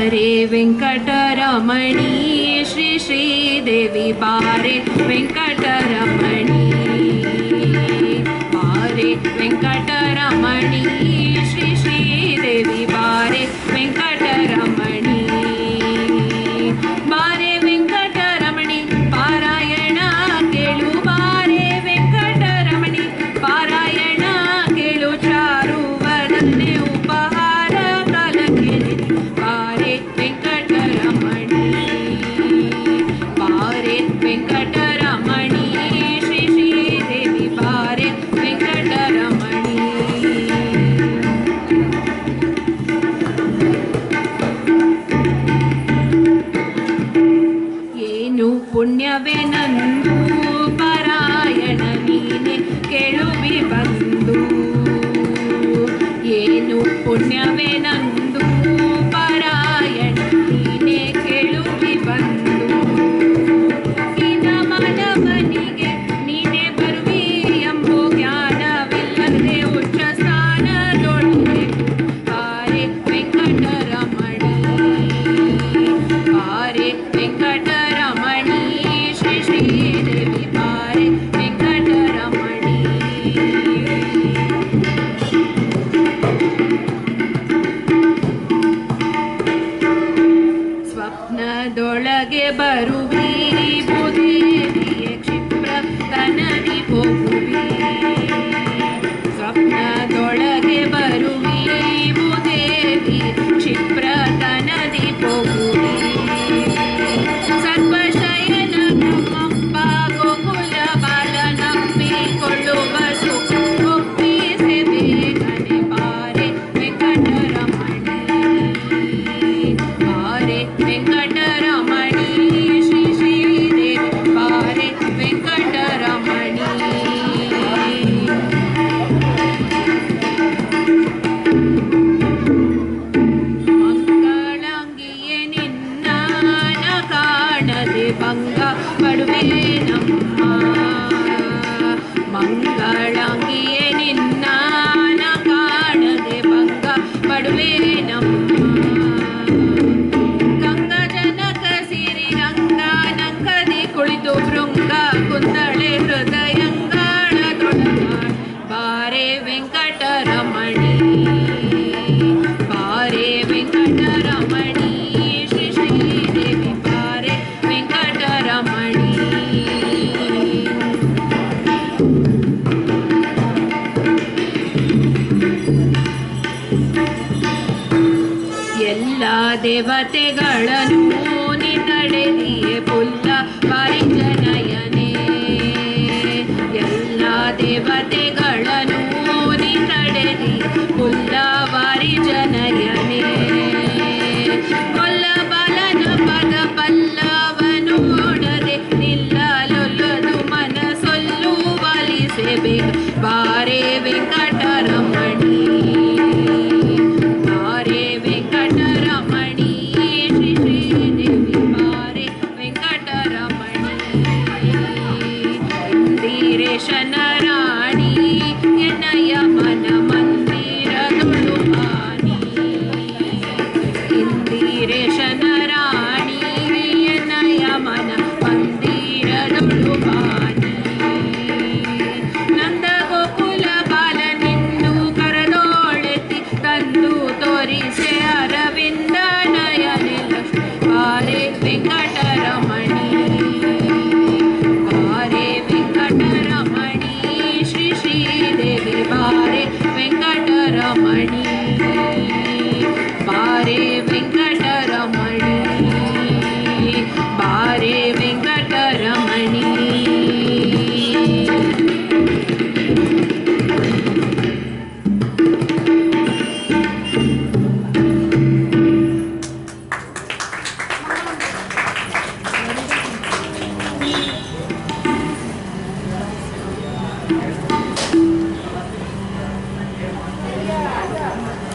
ಬಾರೆ ವೆಂಕಟರಮಣಿ ಶ್ರೀ ಶ್ರೀದೇವಿ ಬಾರೆ ವೆಂಕಟರಮಣಿ ಬಾರೆ ವೆಂಕಟರಮಣಿ ಶ್ರೀ ಶ್ರೀದೇವಿ ಬಾರೆ ವೆಂಕಟರಮಣಿ ಬಾರೆ ವೆಂಕಟರಮಣಿ ಪಾರಾಯಣ ಕೇಳು ಬಾರೆ ವೆಂಕಟರಮಣಿ ಪಾರಾಯಣ ಕೇಳು ಚಾರುವದನ್ನೇ ಉಪಹಾರ ಕಲಕೆ ಬಾರೆ ವೆಂಕಟರಮಣಿ ಬಾರೆ ವೆಂಕಟರಮಣಿ ಶ್ರೀ ಶ್ರೀದೇವಿ ಬಾರೆ ವೆಂಕಟರಮಣಿ ಏನು ಪುಣ್ಯವೇ ನಂದು ಪಾರಾಯಣ ನೀನೆ ಕೇಳುವಿ ಬಂದು ಏನು ಪುಣ್ಯವೇ ನಂದು ಪಾರಾಯಣ ನೀನೆ ಕೇಳುವಿ ಬಂದು ಇನ ಮಾನವನಿಗೆ ನೀನೆ ಬರುವಿ ಎಂಬೋ ಜ್ಞಾನವಿಲ್ಲದೆ ಉಚ್ಚ ಸ್ಥಾನದೊಳಗೆ ಬಾರೆ ವೆಂಕಟರಮಣಿ ಬಾರೆ ವೆಂಕಟರಮಣಿ ಶ್ರೀ ಶ್ರೀದೇವಿ ಬಾರೆ ವೆಂಕಟರಮಣಿ ಸ್ವಪ್ನದೊಳಗೆ ಬರುವಿ ಭೂದೇವಿಯ ಕ್ಷಿಪ್ರ ತನದಿ ಹೋಗುವಿ ಸ್ವಪ್ನದೊಳಗೆ ಬರುವಿ ಭೂದೇವಿ ಕ್ಷಿಪ್ರ ತನದಿ ಹೋಗುವಿ ಸರ್ವಶಯನ ನಮ್ಮಪ್ಪ ಗೋಕುಲ ಬಾಲನಪ್ಪಿಕೊಳ್ಳುವ ಸುಖ ಒಪ್ಪಿಸೆ ಬೇಗನೆ ಬಾರೆ ವೆಂಕಟರಮಣಿ ಬಾರೆ ವೆಂಕಟರಮಣಿ ಶ್ರೀ ಶ್ರೀದೇವಿ ಬಾರೆ ವೆಂಕಟರಮಣಿ ಮಂಗಳಾಂಗಿಯೇ ನಿನ್ನ ಕಾಣದೆ ಭಂಗ ಪಡುವೆ ನಮ್ಮ ಮಂಗಳಾಂಗಿಯೇ ನಿನ್ನ ಕಾಣದೆ ಭಂಗ ಪಡುವೆ ನಮ್ಮ ಗಂಗ ಜನಕ ಸಿರಿ ರಂಗ ನಂಗದಿ ಕುಳಿತು ಭೃಂಗ ಕುಂದಳೆ ಹೃದಯಂಗಾಳದೊಳಗ ಬಾರೆ ವೆಂಕಟರಮಣಿ ಬಾರೆ ವೆಂಕಟರಮಣಿ ಶ್ರೀ ಶ್ರೀದೇವಿ ಬಾರೆ ವೆಂಕಟರಮಣಿ ಎಲ್ಲ ದೇವತೆಗಳನ್ನು ನಿನ್ನಡೆದಿಯೇ ಪುಲ್ಲ ಪರಿಚರ